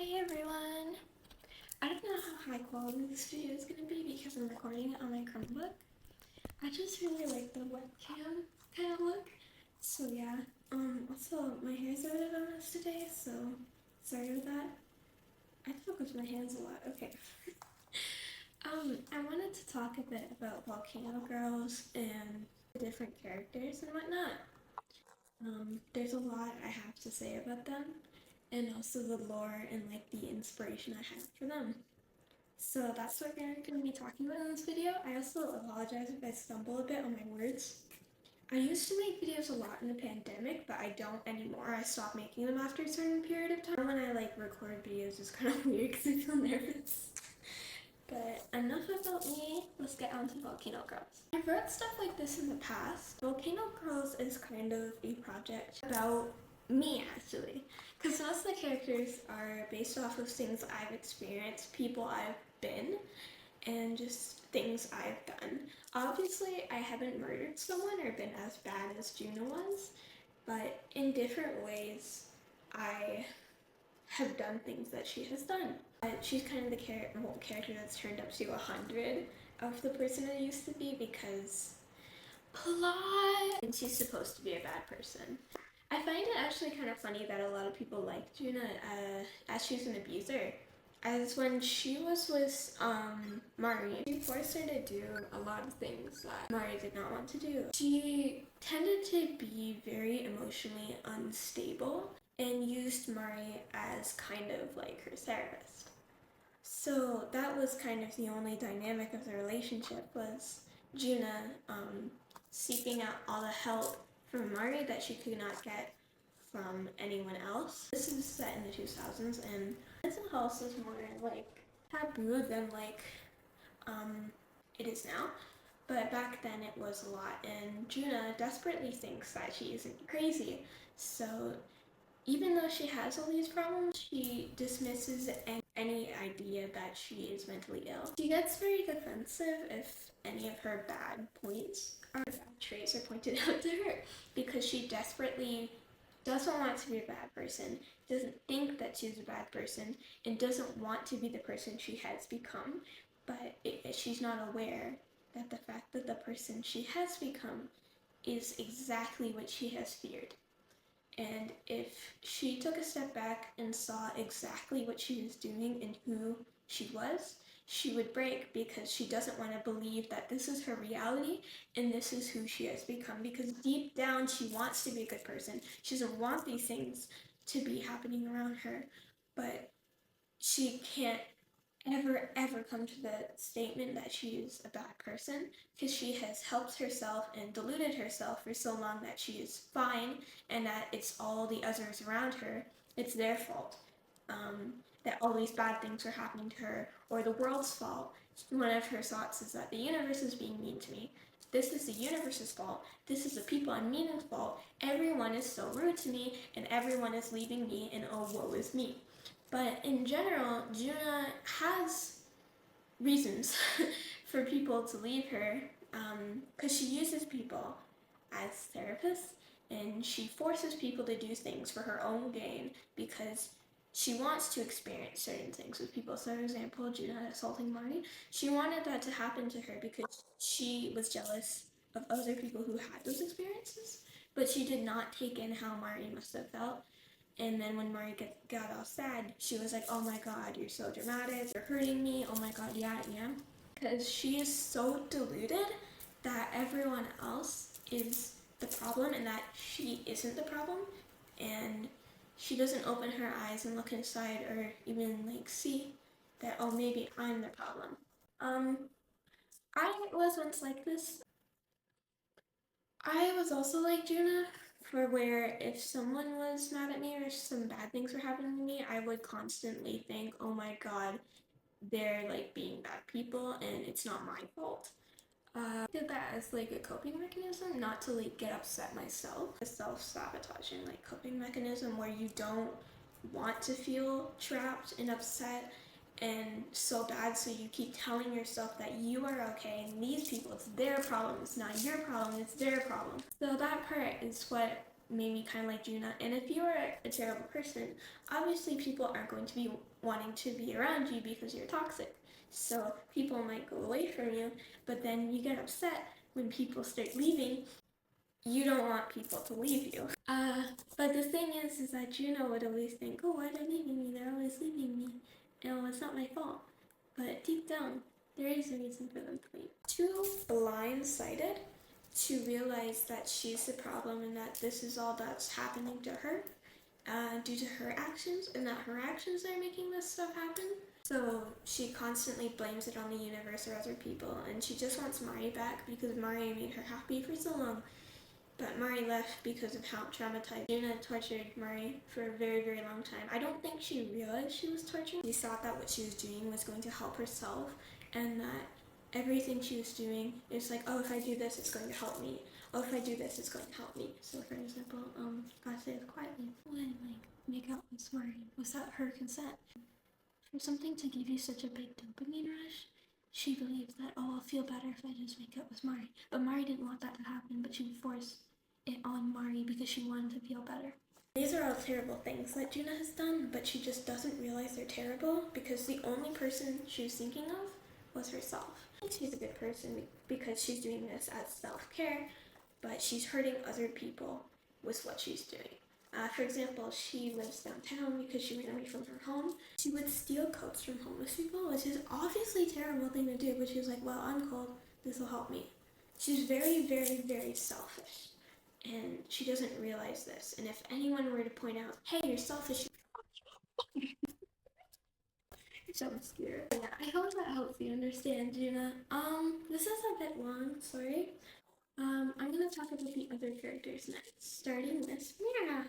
Hi everyone! I don't know how high quality this video is going to be because I'm recording it on my Chromebook. I just really like the webcam kind of look. So yeah, also my hair's a bit of a mess today, so sorry with that. I talk with my hands a lot, okay. I wanted to talk a bit about Volcano Girls and the different characters and whatnot. There's a lot I have to say about them, and also the lore and like the inspiration I have for them. So that's what we're going to be talking about in this video. I also apologize if I stumble a bit on my words. I used to make videos a lot in the pandemic, but I don't anymore. I stopped making them after a certain period of time. When I record videos, it's kind of weird because I feel nervous. But enough about me, let's get on to Volcano Girls. I've read stuff like this in the past. Volcano Girls is kind of a project about me actually, because most of the characters are based off of things I've experienced, people I've been, and just things I've done. Obviously, I haven't murdered someone or been as bad as Juna was, but in different ways, I have done things that she has done. She's kind of the character that's turned up to 100 of the person I used to be because plot! And she's supposed to be a bad person. I find it actually kind of funny that a lot of people like Juna as she's an abuser. As when she was with Mari, she forced her to do a lot of things that Mari did not want to do. She tended to be very emotionally unstable and used Mari as kind of like her therapist. So that was kind of the only dynamic of the relationship, was Juna seeking out all the help from Mari that she could not get from anyone else. This is set in the 2000s, and mental health is more like taboo than it is now. But back then it was a lot, and Juna desperately thinks that she isn't crazy. So even though she has all these problems, she dismisses any idea that she is mentally ill. She gets very defensive if any of her bad points or bad traits are pointed out to her, because she desperately doesn't want to be a bad person, doesn't think that she's a bad person, and doesn't want to be the person she has become. But she's not aware that the fact that the person she has become is exactly what she has feared. And if she took a step back and saw exactly what she was doing and who she was, she would break, because she doesn't want to believe that this is her reality and this is who she has become. Because deep down, she wants to be a good person. She doesn't want these things to be happening around her, but she can't ever come to the statement that she is a bad person, because she has helped herself and deluded herself for so long that she is fine, and that it's all the others around her, it's their fault, that all these bad things are happening to her, or the world's fault. One of her thoughts is that the universe is being mean to me. This is the universe's fault. This is the people I'm meeting's fault. Everyone is so rude to me, and everyone is leaving me, and oh, woe is me. But in general, Juna has reasons for people to leave her, because she uses people as therapists, and she forces people to do things for her own gain because she wants to experience certain things with people. So, for example, Juna assaulting Marty, she wanted that to happen to her because she was jealous of other people who had those experiences, but she did not take in how Marty must have felt. And then when Mari got all sad, she was like, oh my god, you're so dramatic, you're hurting me, oh my god, yeah, I am. Because she is so deluded that everyone else is the problem and that she isn't the problem. And she doesn't open her eyes and look inside, or even see that, oh, maybe I'm the problem. I was once like this. I was also like Juna, for where if someone was mad at me or some bad things were happening to me, I would constantly think, oh my god, they're being bad people and it's not my fault. I did that as a coping mechanism, not to get upset myself. A self-sabotaging coping mechanism where you don't want to feel trapped and upset and so bad, so you keep telling yourself that you are okay and these people, it's their problem, it's not your problem, it's their problem. So that part is what made me kind of like Juna. And if you are a terrible person, obviously people aren't going to be wanting to be around you because you're toxic. So people might go away from you, but then you get upset when people start leaving. You don't want people to leave you. But the thing is that Juna would always think, oh, why are they leaving me? They're always leaving me. No, it's not my fault. But deep down, there is a reason for them to leave. Too blindsided to realize that she's the problem and that this is all that's happening to her due to her actions, and that her actions are making this stuff happen. So she constantly blames it on the universe or other people, and she just wants Mari back because Mari made her happy for so long. But Mari left because of how traumatized. Juna tortured Mari for a very, very long time. I don't think she realized she was torturing. She thought that what she was doing was going to help herself, and that everything she was doing is like, oh, if I do this, it's going to help me. Oh, if I do this, it's going to help me. So, for example, God says quietly, when make out with Mari without her consent. For something to give you such a big dopamine rush, she believes that, oh, I'll feel better if I just make out with Mari. But Mari didn't want that to happen, but she forced it on Mari because she wanted to feel better. These are all terrible things that Juna has done, but she just doesn't realize they're terrible because the only person she was thinking of was herself. She's a good person because she's doing this as self-care, but she's hurting other people with what she's doing. For example, she lives downtown because she ran away from her home. She would steal coats from homeless people, which is obviously a terrible thing to do, but she was like, well, I'm cold, this will help me. She's very, very, very selfish, and she doesn't realize this. And if anyone were to point out, hey, you're selfish, you're so obscure. Yeah, I hope that helps you understand, Juna. This is a bit long, sorry. I'm gonna talk about the other characters next, starting with Mira.